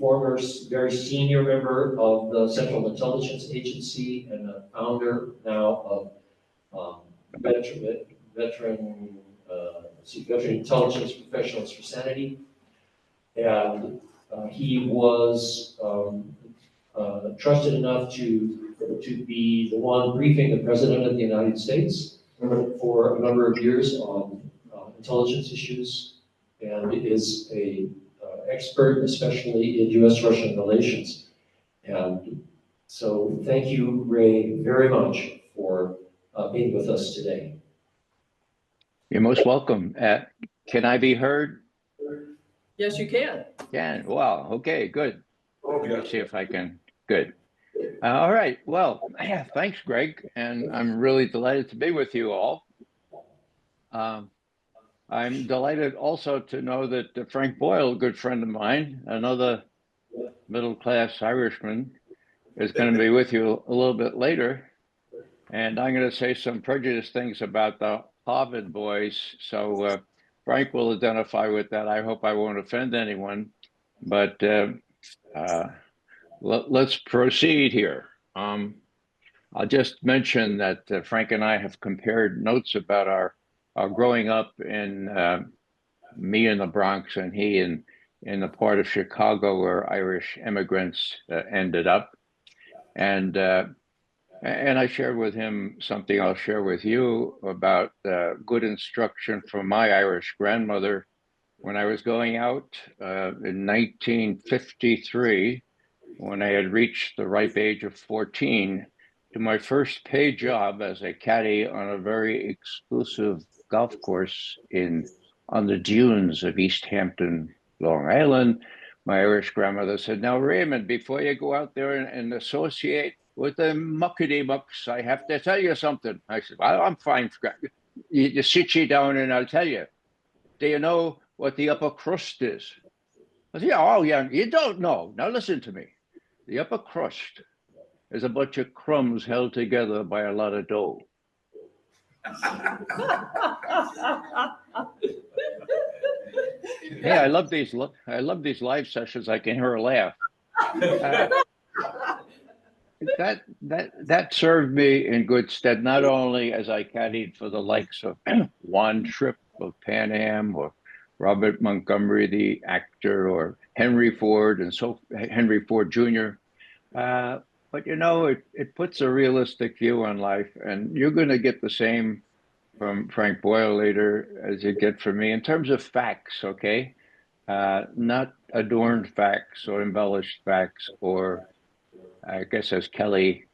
former very senior member of the Central Intelligence Agency and a founder now of Veteran Intelligence Professionals for Sanity. And he was trusted enough to be the one briefing the President of the United States for a number of years on intelligence issues, and is a expert, especially in U.S.-Russian relations. And so thank you, Ray, very much for being with us today. You're most welcome. Can I be heard? Yes, you can. Can. Wow. Okay, good. Oh, Let me see if I can. Good. All right. Well, thanks, Greg. And I'm really delighted to be with you all. I'm delighted also to know that Frank Boyle, a good friend of mine, another middle-class Irishman, is going to be with you a little bit later. And I'm going to say some prejudiced things about the Harvard boys. So Frank will identify with that. I hope I won't offend anyone. But let's proceed here. I'll just mention that Frank and I have compared notes about our growing up in me in the Bronx and he in the part of Chicago where Irish immigrants ended up. And I shared with him something I'll share with you about good instruction from my Irish grandmother when I was going out in 1953, when I had reached the ripe age of 14, to my first paid job as a caddy on a very exclusive golf course on the dunes of East Hampton, Long Island. My Irish grandmother said, "Now, Raymond, before you go out there and associate with the muckety mucks, I have to tell you something." I said, "Well, I'm fine. You sit you down and I'll tell you. Do you know what the upper crust is?" I said, "Yeah, oh yeah, you don't know. Now listen to me. The upper crust is a bunch of crumbs held together by a lot of dough." Hey, I love these live sessions. I can hear her laugh. That served me in good stead, not only as I caddied for the likes of Juan Tripp of Pan Am, or Robert Montgomery, the actor, or Henry Ford Jr. But you know, it puts a realistic view on life, and you're going to get the same from Frank Boyle later as you get from me in terms of facts, okay? Not adorned facts or embellished facts, or I guess as Kellyanne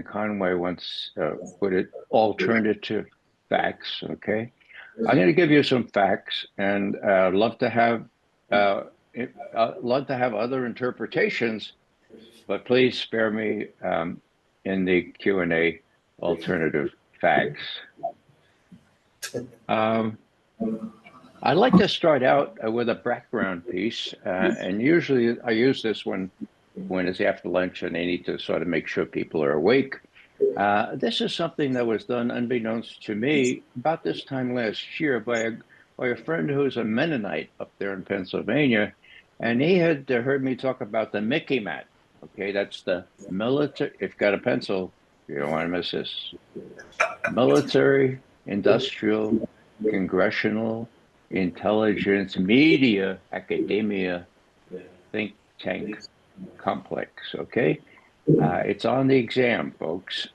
Conway once put it, alternative facts, okay? I'm going to give you some facts, and love to have other interpretations, but please spare me in the Q&A alternative facts. I'd like to start out with a background piece, and usually I use this when it's after lunch and I need to sort of make sure people are awake. This is something that was done unbeknownst to me about this time last year by a friend who's a Mennonite up there in Pennsylvania, and he had heard me talk about the MICIMATT. Okay, that's the military. If you've got a pencil, you don't want to miss this. Military, industrial, congressional, intelligence, media, academia, think tank complex. Okay, it's on the exam, folks.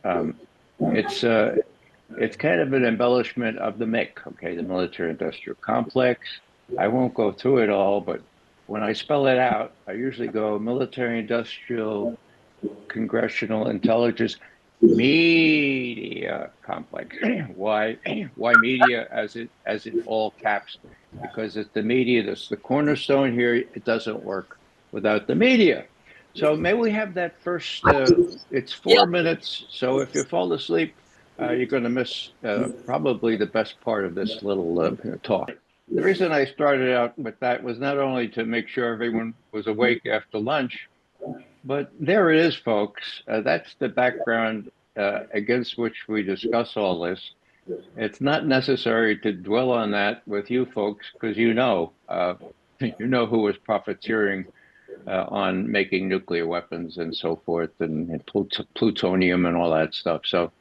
It's kind of an embellishment of the MIC. Okay, the military industrial complex. I won't go through it all, but when I spell it out, I usually go military industrial, congressional, intelligence, media complex. Why media as it all caps? Because it's the media that's the cornerstone here. It doesn't work without the media. So may we have that first? It's 4 minutes. So if you fall asleep, you're going to miss probably the best part of this little talk. The reason I started out with that was not only to make sure everyone was awake after lunch, but there it is, folks. That's the background against which we discuss all this. It's not necessary to dwell on that with you folks, because you know who was profiteering on making nuclear weapons and so forth, and plutonium and all that stuff. So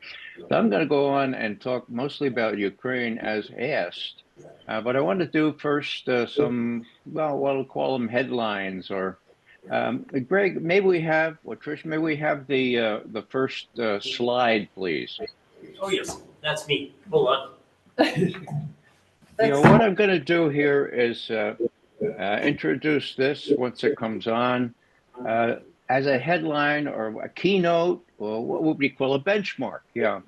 I'm going to go on and talk mostly about Ukraine as asked. But I want to do first some, well, what we'll call them headlines, or Greg, maybe we have, or Trish, maybe we have the first slide, please. Oh, yes, that's me. Hold on. What I'm going to do here is introduce this once it comes on as a headline or a keynote, or what would we call a benchmark? Yeah.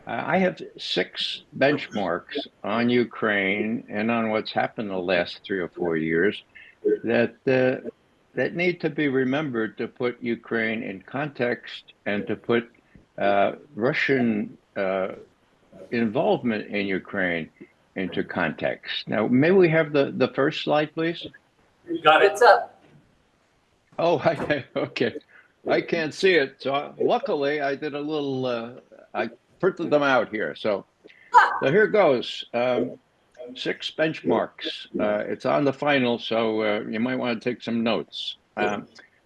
I have 6 benchmarks on Ukraine and on what's happened the last 3 or 4 years that need to be remembered to put Ukraine in context and to put Russian involvement in Ukraine into context. Now, may we have the first slide, please? Got it. It's up. Oh, okay. I can't see it. So luckily, I did a little, I printed them out here. So here goes. 6 benchmarks. It's on the final, so you might want to take some notes.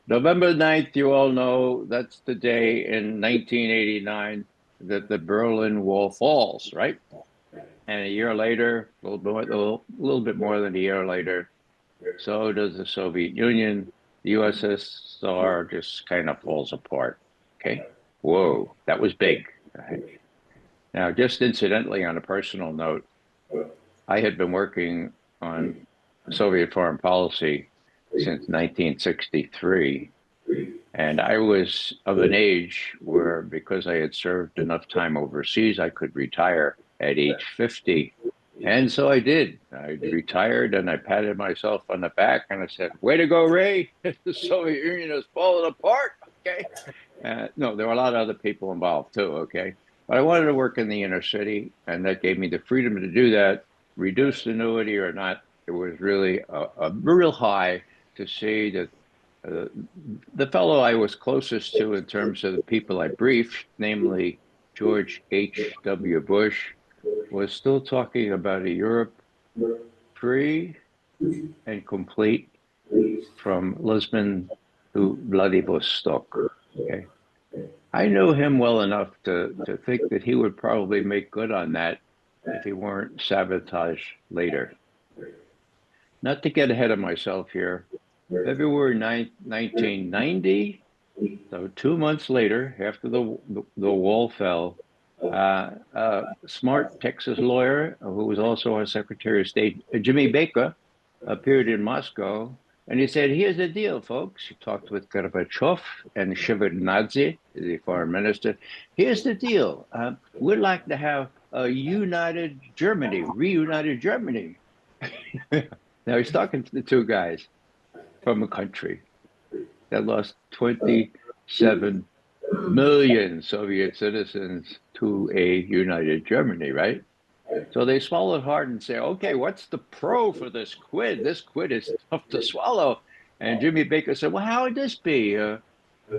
November 9th, you all know that's the day in 1989 that the Berlin Wall falls, right? And a year later, a little bit more than a year later, so does the Soviet Union. The USSR just kind of falls apart. Okay. Whoa, that was big. Now, just incidentally, on a personal note, I had been working on Soviet foreign policy since 1963. And I was of an age where, because I had served enough time overseas, I could retire at age 50. And so I did. I retired and I patted myself on the back and I said, "Way to go, Ray. The Soviet Union has fallen apart." Okay. No, there were a lot of other people involved too. Okay. But I wanted to work in the inner city, and that gave me the freedom to do that. Reduced annuity or not, it was really a real high to see that the fellow I was closest to in terms of the people I briefed, namely George H.W. Bush, was still talking about a Europe free and complete from Lisbon to Vladivostok. Okay. I knew him well enough to think that he would probably make good on that if he weren't sabotaged later. Not to get ahead of myself here, February 9th, 1990, so 2 months later, after the wall fell, a smart Texas lawyer, who was also our Secretary of State, Jimmy Baker, appeared in Moscow, and he said, "Here's the deal, folks." He talked with Gorbachev and Shevardnadze, the foreign minister. "Here's the deal. We'd like to have a united Germany, reunited Germany." Now he's talking to the 2 guys from a country that lost 27 million Soviet citizens to a united Germany, right? So they swallowed hard and say, "Okay, what's the pro for this quid? This quid is tough to swallow." And Jimmy Baker said, "Well, how would this be? How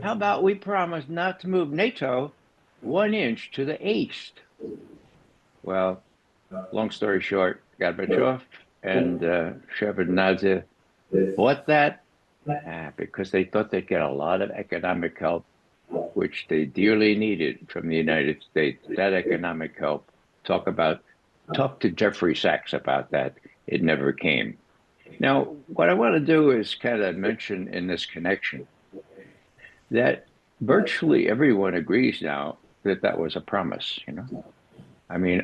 about we promise not to move NATO 1 inch to the east?" Well, long story short, Gorbachev and Shevardnadze bought that because they thought they'd get a lot of economic help, which they dearly needed from the United States. That economic help, talk to Jeffrey Sachs about that. It never came. Now, what I want to do is kind of mention in this connection that virtually everyone agrees now that that was a promise, I mean,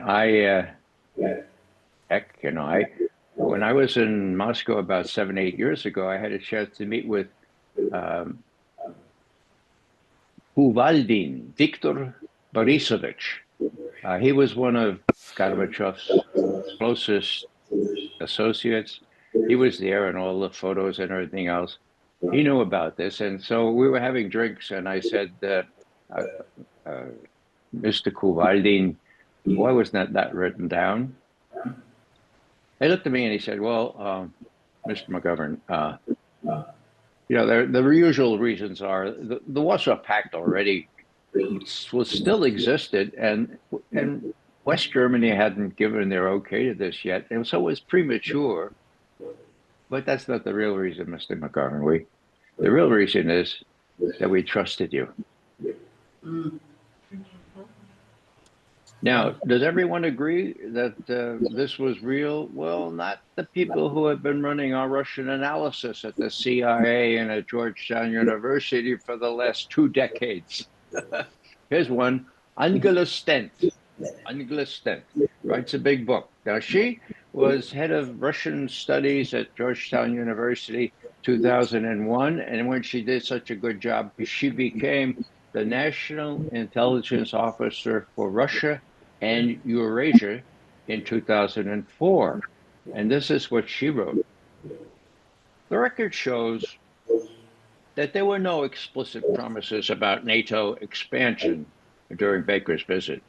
when I was in Moscow about 7, 8 years ago, I had a chance to meet with Uvaldin, Viktor Borisovich. He was one of Gorbachev's closest associates. He was there in all the photos and everything else. He knew about this. And so we were having drinks, and I said, "Mr. Uvaldin, why wasn't that written down?" He looked at me and he said, "Well, Mr. McGovern, the usual reasons are the Warsaw Pact already still existed, and West Germany hadn't given their okay to this yet, and so it was premature. But that's not the real reason, Mr. McGovern. The real reason is that we trusted you. Mm. Now, does everyone agree that this was real? Well, not the people who have been running our Russian analysis at the CIA and at Georgetown University for the last 2 decades. Here's one, Angela Stent. Angela Stent writes a big book. Now, she was head of Russian studies at Georgetown University 2001. And when she did such a good job, she became the National Intelligence Officer for Russia and Eurasia in 2004. And this is what she wrote. The record shows that there were no explicit promises about NATO expansion during Baker's visit.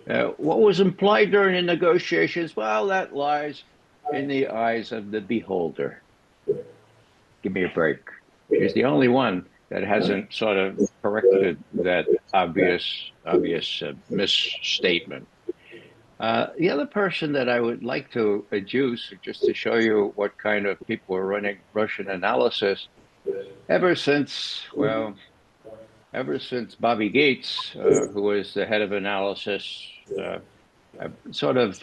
What was implied during the negotiations, well, that lies in the eyes of the beholder. Give me a break. She's the only one that hasn't sort of corrected that obvious misstatement. The other person that I would like to adduce, just to show you what kind of people are running Russian analysis, ever since Bobby Gates, who was the head of analysis, sort of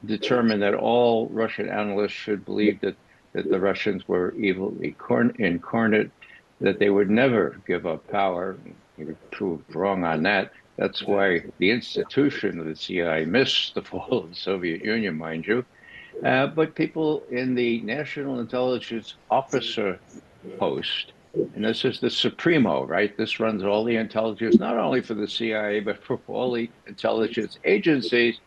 determined that all Russian analysts should believe that the Russians were evil incarnate, that they would never give up power. He was proved wrong on that. That's why the institution of the CIA missed the fall of the Soviet Union, mind you. But people in the National Intelligence Officer post, and this is the Supremo, right? This runs all the intelligence, not only for the CIA, but for all the intelligence agencies.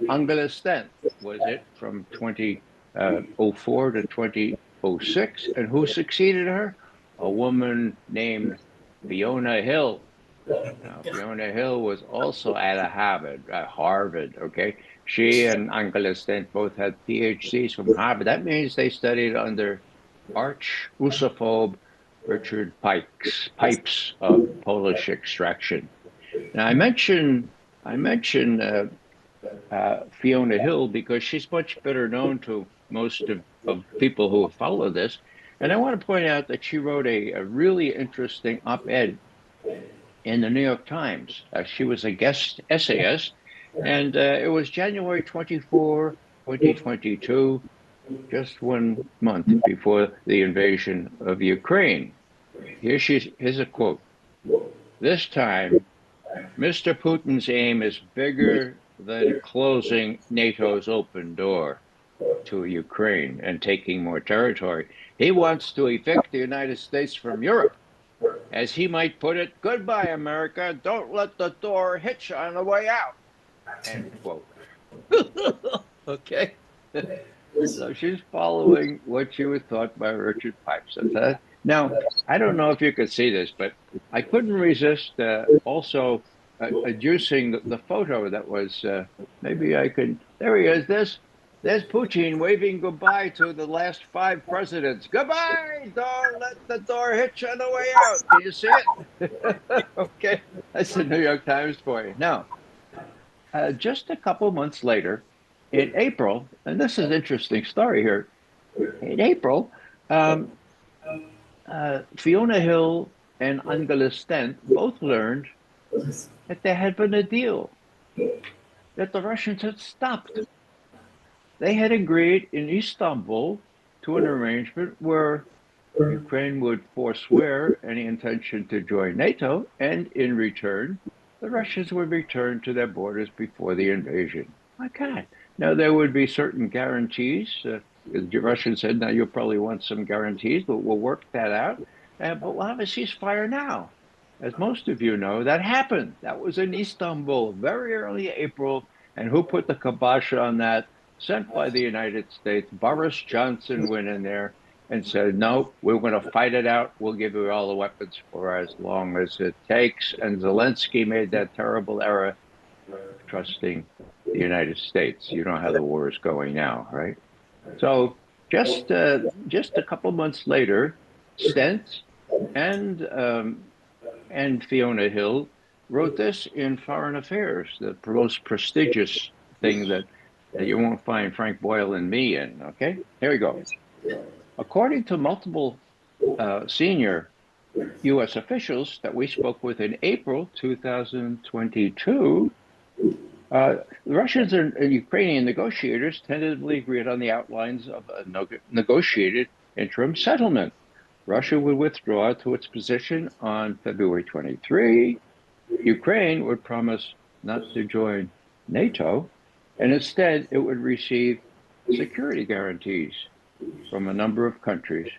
Angela Stent was it from 2004 to 2006. And who succeeded her? A woman named Fiona Hill. Now, Fiona Hill was also at Harvard, okay? She and Angela Stent both had PhDs from Harvard. That means they studied under arch Russophobe Richard Pipes of Polish extraction. Now, I mention Fiona Hill because she's much better known to most of people who follow this. And I want to point out that she wrote a really interesting op-ed in the New York Times. She was a guest essayist, and it was January 24, 2022, just 1 month before the invasion of Ukraine. Here's a quote. This time, Mr. Putin's aim is bigger than closing NATO's open door to Ukraine and taking more territory. He wants to evict the United States from Europe. As he might put it, goodbye, America. Don't let the door hit you on the way out. End quote. Okay. So she's following what she was taught by Richard Pipes. Now, I don't know if you could see this, but I couldn't resist also adducing the photo that was, maybe I could, there he is, there's Putin waving goodbye to the last 5 presidents. Goodbye, don't let the door hit you on the way out. Do you see it? Okay, that's the New York Times for you. Now, just a couple months later, in April, and this is an interesting story here, in April, Fiona Hill and Angela Stent both learned that there had been a deal, that the Russians had stopped. They had agreed in Istanbul to an arrangement where Ukraine would forswear any intention to join NATO, and in return, the Russians would return to their borders before the invasion. My God. Now, there would be certain guarantees. The Russians said, now, you'll probably want some guarantees, but we'll work that out. But we'll have a ceasefire now. As most of you know, that happened. That was in Istanbul, very early April. And who put the kibosh on that? Sent by the United States. Boris Johnson went in there and said, no, we're going to fight it out. We'll give you all the weapons for as long as it takes. And Zelensky made that terrible error of trusting the United States. You know how the war is going now, right? So just a couple months later, Stent and Fiona Hill wrote this in Foreign Affairs, the most prestigious thing that you won't find Frank Boyle and me in, okay? Here we go. According to multiple senior U.S. officials that we spoke with in April 2022, the Russians and Ukrainian negotiators tentatively agreed on the outlines of a negotiated interim settlement. Russia would withdraw to its position on February 23. Ukraine would promise not to join NATO, and instead it would receive security guarantees from a number of countries.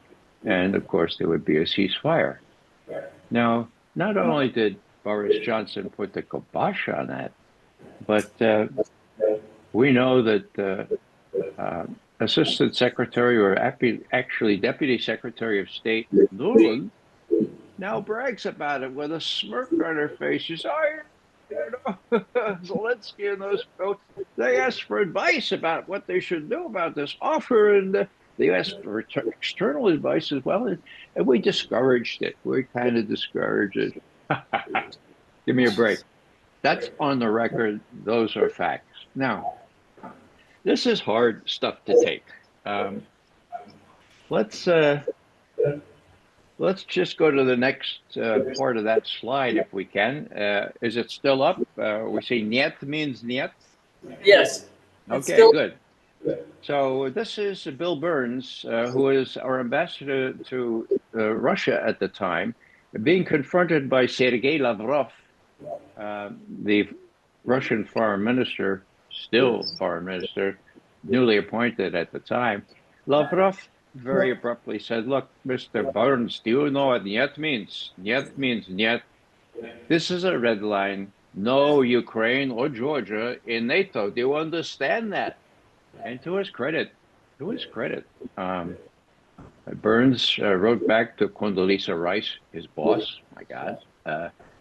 And of course, there would be a ceasefire. Now, not only did Boris Johnson put the kibosh on that, but we know that Assistant Secretary, or actually Deputy Secretary of State Nuland, now brags about it with a smirk on her face. She's, Zelensky and those folks, they asked for advice about what they should do about this offer, and they asked for external advice as well, and we discouraged it. We kind of discouraged it. Give me a break. That's on the record. Those are facts. Now, this is hard stuff to take. Let's just go to the next part of that slide if we can. Is it still up? We say "niet" means "niet." Yes. Okay, still- good. So this is Bill Burns, who is our ambassador to Russia at the time, being confronted by Sergei Lavrov, the Russian foreign minister, still foreign minister, newly appointed at the time. Lavrov very abruptly said, "Look, Mr. Burns, do you know what niet means? Niet means niet. This is a red line. No Ukraine or Georgia in NATO. Do you understand that?" And to his credit, Burns wrote back to Condoleezza Rice, his boss, my God,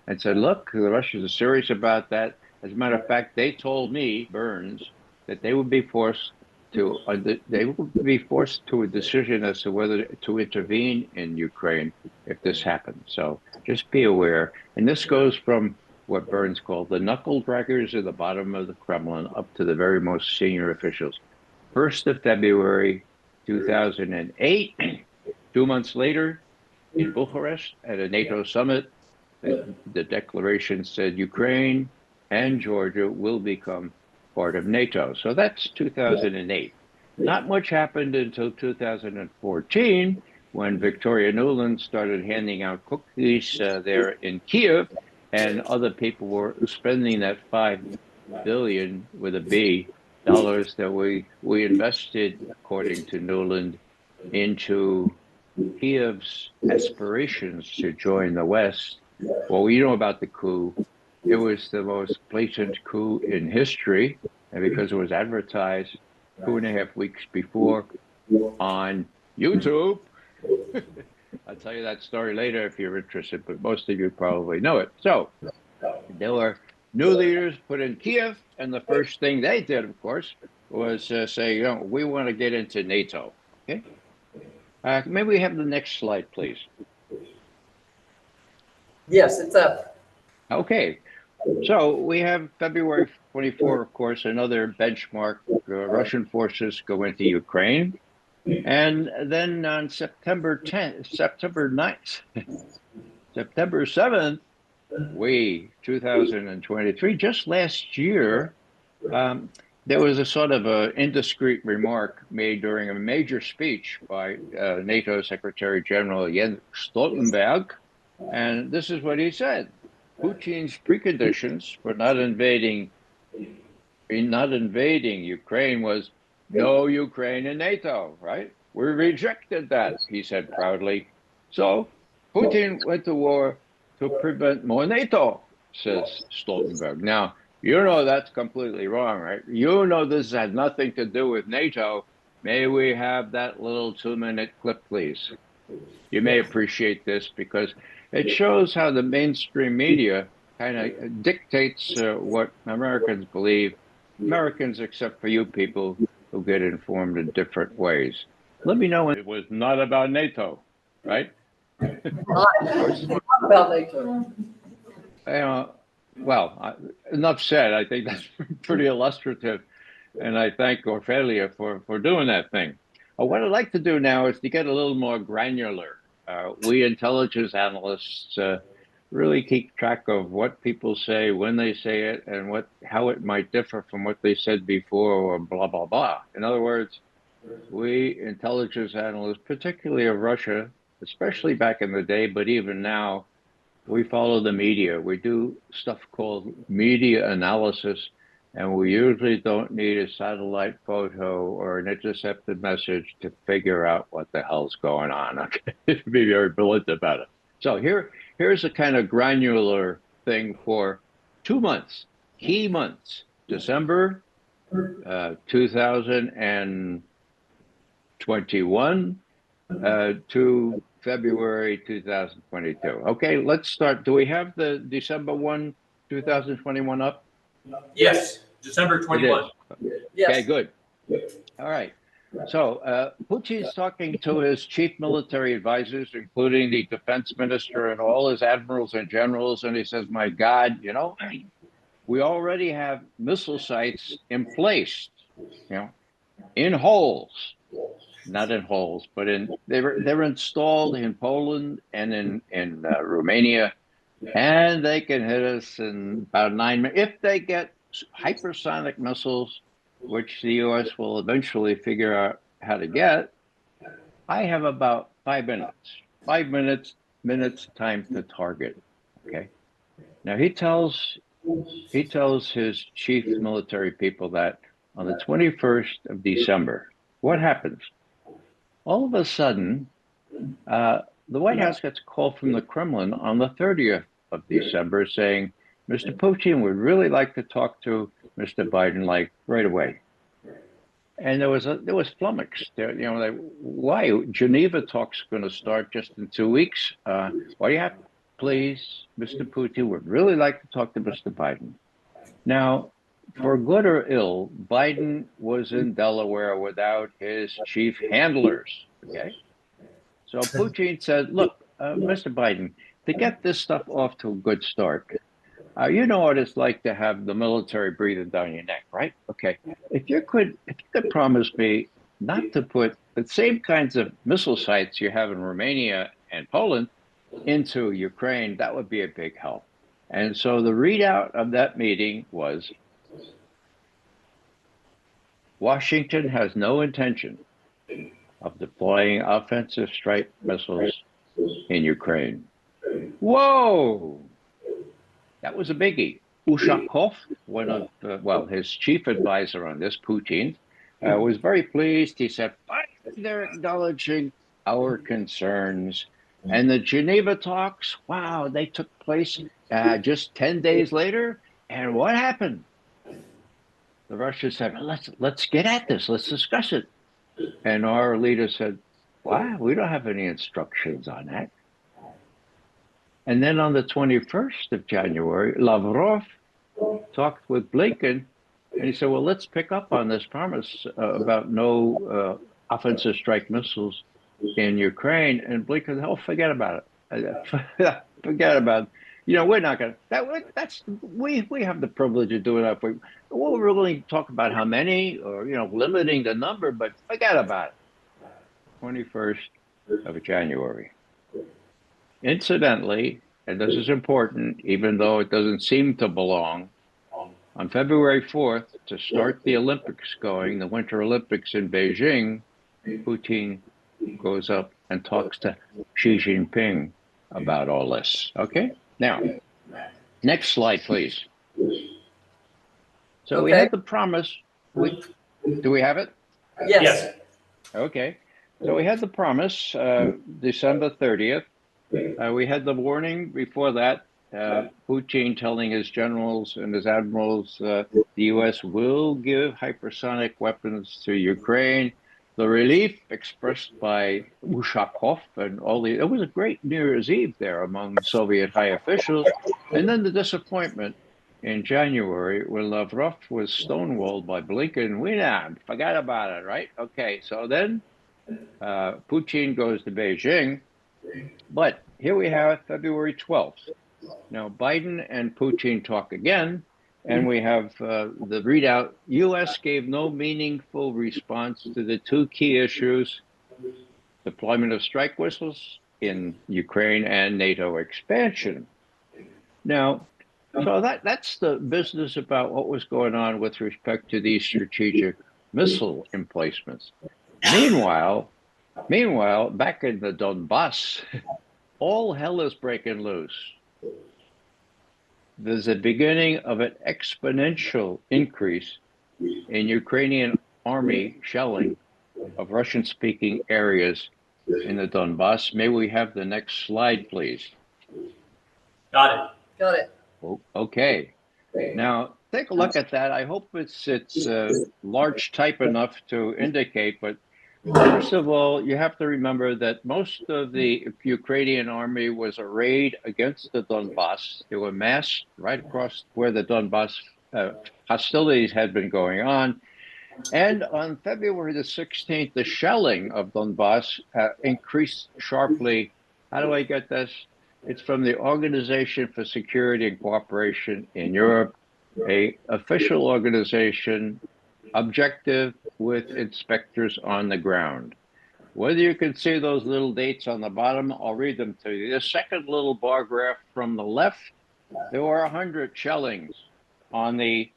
and said, "Look, the Russians are serious about that. As a matter of fact, they told me, Burns, that they would be forced to a decision as to whether to intervene in Ukraine if this happened. So just be aware." And this goes from what Burns called the knuckle draggers at the bottom of the Kremlin up to the very most senior officials. 1st of February 2008, 2 months later, in Bucharest at a NATO summit, the declaration said Ukraine and Georgia will become part of NATO. So that's 2008. Not much happened until 2014, when Victoria Nuland started handing out cookies there in Kiev, and other people were spending that $5 billion with a B dollars that we invested, according to Nuland, into Kiev's aspirations to join the West. Well, we know about the coup. It was the most blatant coup in history, and because it was advertised 2.5 weeks before on YouTube. I'll tell you that story later if you're interested, but most of you probably know it. So there were new leaders put in Kiev, and the first thing they did, of course, was say, we want to get into NATO. Okay. Maybe we have the next slide, please. Yes, it's up. Okay. So we have February 24, of course, another benchmark. Russian forces go into Ukraine. And then on September 9th, September 7th, 2023, just last year, there was a sort of an indiscreet remark made during a major speech by NATO Secretary General Jens Stoltenberg. And this is what he said: Putin's preconditions for not invading Ukraine was no Ukraine in NATO, right? We rejected that, he said proudly. So Putin went to war to prevent more NATO, says Stoltenberg. Now, you know that's completely wrong, right? You know this had nothing to do with NATO. May we have that little 2-minute clip, please? You may appreciate this because it shows how the mainstream media kind of dictates what Americans believe. Americans, except for you people who get informed in different ways. Let me know when it was not about NATO, right? Not about NATO. Well, enough said. I think that's pretty illustrative, and I thank Ophelia for doing that thing. What I'd like to do now is to get a little more granular We intelligence analysts really keep track of what people say, when they say it, and how it might differ from what they said before, or blah, blah, blah. In other words, we intelligence analysts, particularly of Russia, especially back in the day, but even now, we follow the media. We do stuff called media analysis, and we usually don't need a satellite photo or an intercepted message to figure out what the hell's going on. Okay, to be very blunt about it. So here's a kind of granular thing for 2 months, key months, December 2021 to February 2022. Okay, let's start. Do we have the December 1, 2021 up? Yes, December 21. Yes. Okay, good. All right. So Putin's talking to his chief military advisors, including the defense minister and all his admirals and generals, and he says, my God, we already have missile sites in place, in holes. Not in holes, but they're installed in Poland and in Romania, and they can hit us in about 9 minutes if they get hypersonic missiles, which the U.S. will eventually figure out how to get. I have about 5 minutes. 5 minutes time to target. Okay. Now he tells his chief military people that on the 21st of December, what happens? All of a sudden, the White House gets a call from the Kremlin on the 30th of December saying, Mr. Putin would really like to talk to Mr. Biden, like right away. And there was flummox. Why? Geneva talks going to start just in 2 weeks. Why do you have, please, Mr. Putin would really like to talk to Mr. Biden. Now, for good or ill, Biden was in Delaware without his chief handlers, okay? So Putin said, look, Mr. Biden, to get this stuff off to a good start, you know what it's like to have the military breathing down your neck, right? Okay, if you could promise me not to put the same kinds of missile sites you have in Romania and Poland into Ukraine, that would be a big help. And so the readout of that meeting was, Washington has no intention of deploying offensive strike missiles in Ukraine. Whoa! That was a biggie. Ushakov, one of his chief advisor on this, Putin, was very pleased. He said, they're acknowledging our concerns. And the Geneva talks, wow, they took place just 10 days later. And what happened? The Russians said, let's get at this. Let's discuss it. And our leader said, wow, we don't have any instructions on that. And then on the 21st of January, Lavrov talked with Blinken, and he said, well, let's pick up on this promise about no offensive strike missiles in Ukraine. And Blinken said, oh, forget about it. Forget about it. We're not going to, we have the privilege of doing that. We'll really talk about how many or, limiting the number, but forget about it. 21st of January. Incidentally, and this is important, even though it doesn't seem to belong, on February 4th, to start the Olympics going, the Winter Olympics in Beijing, Putin goes up and talks to Xi Jinping about all this. Okay? Now, next slide, please. So we had the promise. Do we have it? Yes. Okay. So we had the promise, December 30th. We had the warning before that, Putin telling his generals and his admirals the U.S. will give hypersonic weapons to Ukraine. The relief expressed by Ushakov and it was a great New Year's Eve there among Soviet high officials. And then the disappointment in January when Lavrov was stonewalled by Blinken. We forgot about it, right? Okay, so then Putin goes to Beijing. But here we have February 12th. Now, Biden and Putin talk again, and we have the readout. U.S. gave no meaningful response to the two key issues, deployment of strike missiles in Ukraine and NATO expansion. Now, so that's the business about what was going on with respect to these strategic missile emplacements. Meanwhile, back in the Donbass, all hell is breaking loose. There's a beginning of an exponential increase in Ukrainian army shelling of Russian-speaking areas in the Donbass. May we have the next slide, please? Got it. Got it. Oh, okay. Now, take a look at that. I hope it's large type enough to indicate, but first of all, you have to remember that most of the Ukrainian army was arrayed against the Donbass. They were massed right across where the Donbass hostilities had been going on. And on February the 16th, the shelling of Donbass increased sharply. How do I get this? It's from the Organization for Security and Cooperation in Europe, an official organization, objective with inspectors on the ground. Whether you can see those little dates on the bottom, I'll read them to you. The second little bar graph from the left, there were 100 shellings on the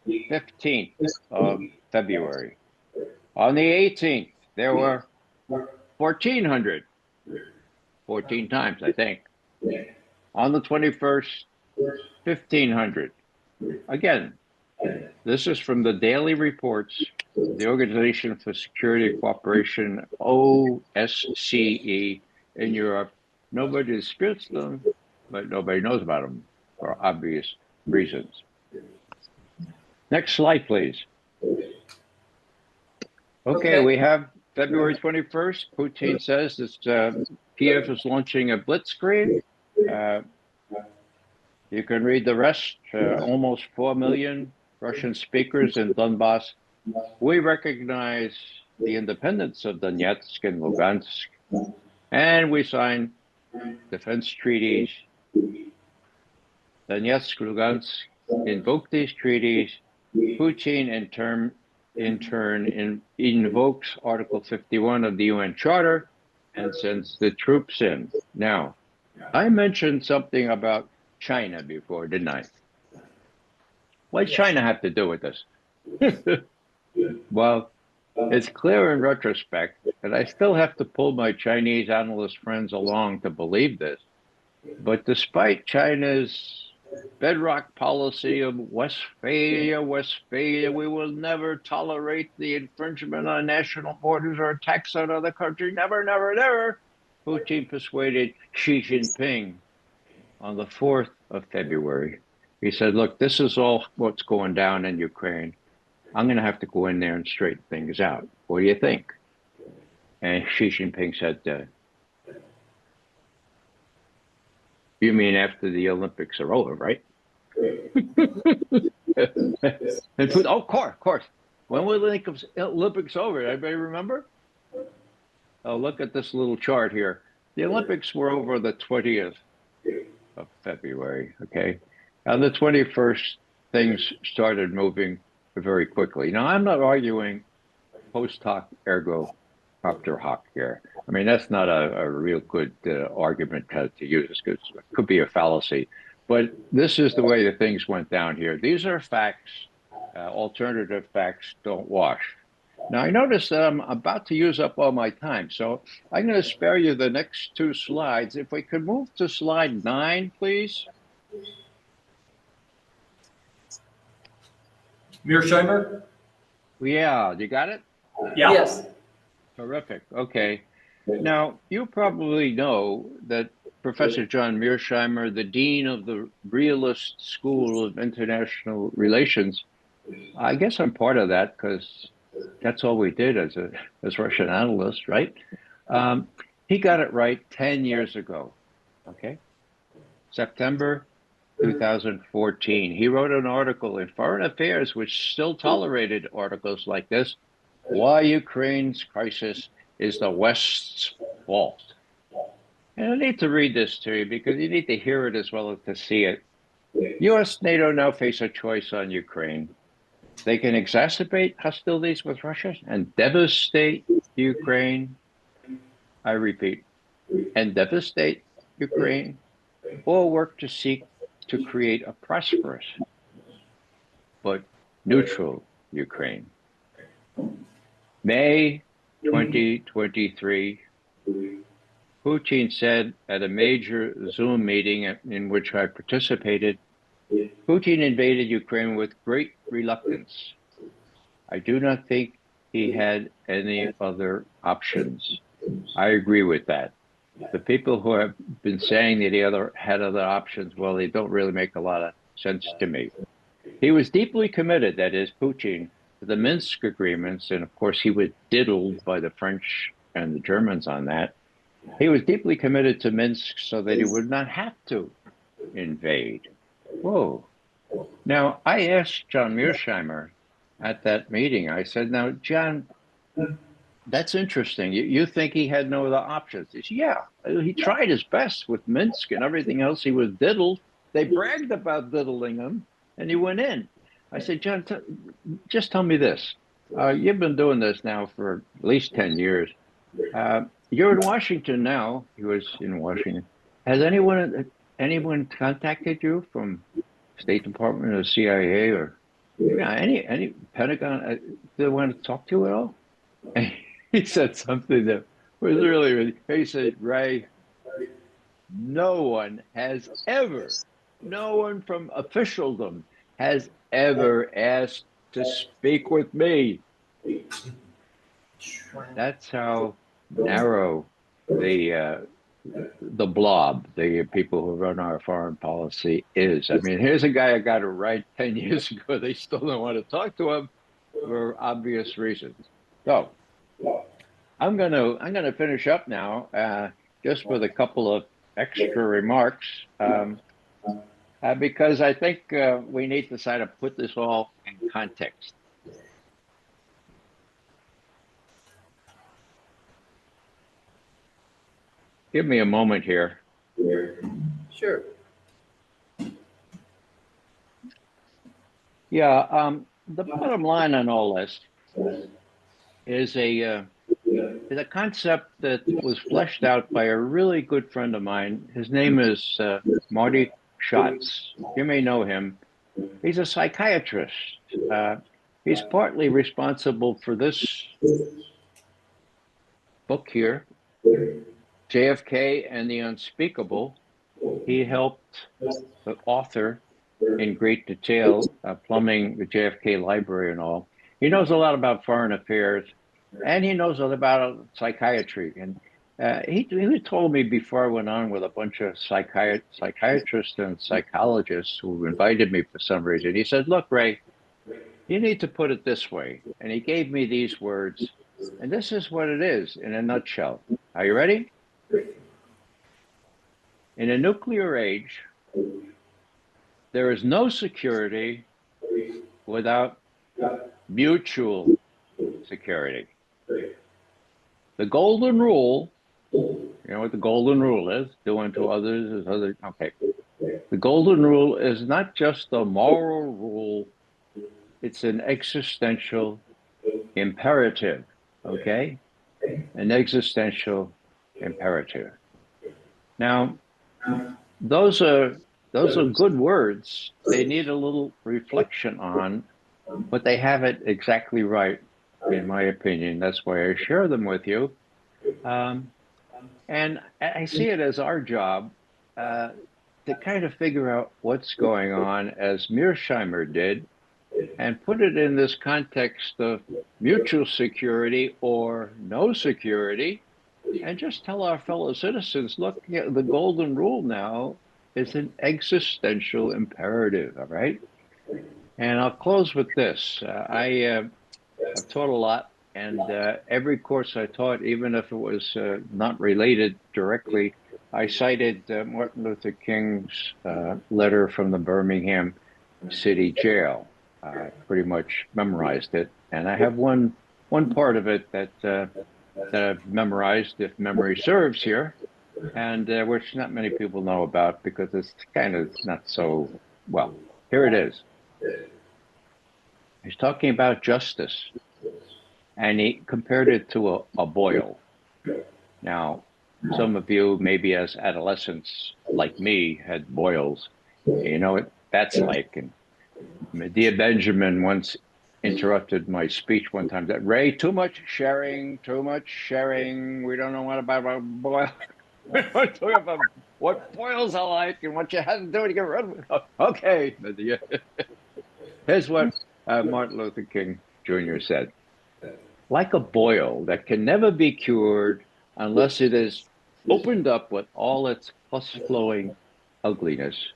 15th of February. On the 18th, there were 1,400, 14 times, I think. On the 21st, 1,500. Again, this is from the daily reports, the Organization for Security and Cooperation, OSCE, in Europe. Nobody disputes them, but nobody knows about them for obvious reasons. Next slide, please. Okay, we have February 21st. Putin says that Kiev is launching a blitzkrieg. You can read the rest. Almost 4 million Russian speakers in Donbass. We recognize the independence of Donetsk and Lugansk, and we sign defense treaties. Donetsk, Lugansk invoke these treaties. Putin, in turn, invokes Article 51 of the UN Charter and sends the troops in. Now, I mentioned something about China before, didn't I? What does China have to do with this? Well, it's clear in retrospect, and I still have to pull my Chinese analyst friends along to believe this. But despite China's bedrock policy of Westphalia, we will never tolerate the infringement on national borders or attacks on other countries. Never, never, never. Putin persuaded Xi Jinping on the 4th of February. He said, look, this is all what's going down in Ukraine. I'm going to have to go in there and straighten things out. What do you think? And Xi Jinping said, you mean after the Olympics are over, right? And Putin, oh, of course. When will the Olympics over? Everybody remember? Oh, look at this little chart here. The Olympics were over the 20th of February, okay? On the 21st, things started moving very quickly. Now, I'm not arguing post hoc ergo propter hoc here. I mean, that's not a real good argument to use, because it could be a fallacy. But this is the way the things went down here. These are facts. Alternative facts don't wash. Now, I notice that I'm about to use up all my time, so I'm going to spare you the next two slides. If we could move to slide 9, please. Mearsheimer? Yeah, you got it? Yeah. Yes. Terrific. Okay. Now, you probably know that Professor John Mearsheimer, the dean of the Realist School of International Relations, I guess I'm part of that because that's all we did as Russian analysts, right? He got it right 10 years ago, okay? September 2014. He wrote an article in Foreign Affairs, which still tolerated articles like this: why Ukraine's crisis is the West's fault. And I need to read this to you because you need to hear it as well as to see it. US, NATO now face a choice on Ukraine. They can exacerbate hostilities with Russia and devastate Ukraine. I repeat, and devastate Ukraine, or work to seek to create a prosperous but neutral Ukraine. May 2023, Putin said at a major Zoom meeting in which I participated, Putin invaded Ukraine with great reluctance. I do not think he had any other options. I agree with that. The people who have been saying that he had other options, well, they don't really make a lot of sense to me. He was deeply committed, that is, Putin, to the Minsk agreements, and of course he was diddled by the French and the Germans on that. He was deeply committed to Minsk so that he would not have to invade. Whoa. Now, I asked John Mearsheimer at that meeting, I said, now, John, that's interesting. You think he had no other options? He said, yeah, he tried his best with Minsk and everything else. He was diddled. They bragged about diddling him, and he went in. I said, John, just tell me this. You've been doing this now for at least 10 years. You're in Washington now. He was in Washington. Has anyone contacted you from State Department or CIA or any Pentagon? Do they want to talk to you at all? And he said something that was really, he said, Ray, no one from officialdom has ever asked to speak with me. That's how narrow the blob, the people who run our foreign policy is. I mean, here's a guy I got it right 10 years ago. They still don't want to talk to him for obvious reasons. So I'm gonna finish up now, just with a couple of extra remarks, because I think we need to sort of put this all in context. Give me a moment here. Sure. Yeah, the bottom line on all this is a concept that was fleshed out by a really good friend of mine. His name is Marty Schatz. You may know him. He's a psychiatrist. He's partly responsible for this book here, JFK and the Unspeakable. He helped the author in great detail, plumbing the JFK library and all. He knows a lot about foreign affairs, and he knows a lot about psychiatry. And he told me before I went on with a bunch of psychiatrists and psychologists who invited me for some reason. He said, look, Ray, you need to put it this way. And he gave me these words. And this is what it is in a nutshell. Are you ready? In a nuclear age, there is no security without mutual security. The golden rule, you know what the golden rule is? Do unto others as others. Okay. The golden rule is not just a moral rule, it's an existential imperative. Okay? An existential imperative. Now, those are good words. They need a little reflection on, but they have it exactly right, in my opinion. That's why I share them with you. And I see it as our job to kind of figure out what's going on, as Mearsheimer did, and put it in this context of mutual security or no security, and just tell our fellow citizens, look, the golden rule now is an existential imperative, all right? And I'll close with this. I've taught a lot, and every course I taught, even if it was not related directly, I cited Martin Luther King's letter from the Birmingham City Jail. I pretty much memorized it, and I have one part of it that I've memorized, if memory serves here, and which not many people know about because it's kind of not so well. Here it is. He's talking about justice, and he compared it to a boil. Now, some of you, maybe as adolescents like me, had boils. You know what that's like. And Medea Benjamin once interrupted my speech one time that, Ray, too much sharing, too much sharing. We don't know what about boil. We don't talk about what boils are like and what you have to do to get rid of it. Okay, Medea. Here's what Martin Luther King Jr. said. Like a boil that can never be cured unless it is opened up with all its pus-flowing ugliness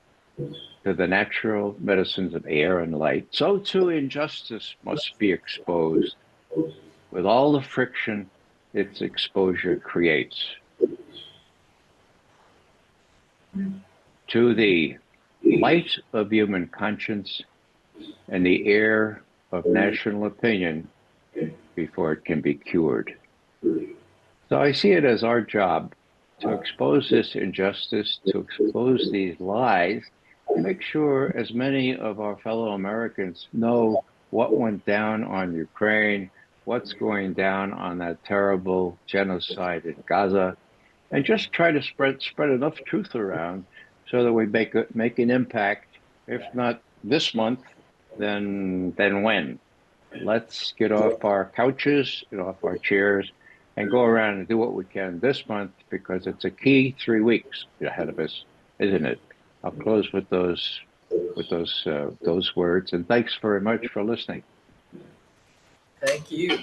to the natural medicines of air and light, so too injustice must be exposed with all the friction its exposure creates. To the light of human conscience and the air of national opinion before it can be cured. So I see it as our job to expose this injustice, to expose these lies, and make sure as many of our fellow Americans know what went down on Ukraine, what's going down on that terrible genocide in Gaza, and just try to spread enough truth around so that we make an impact, if not this month, then when? Let's get off our couches, get off our chairs, and go around and do what we can this month, because it's a key 3 weeks ahead of us, isn't it? I'll close with those words, and thanks very much for listening. Thank you.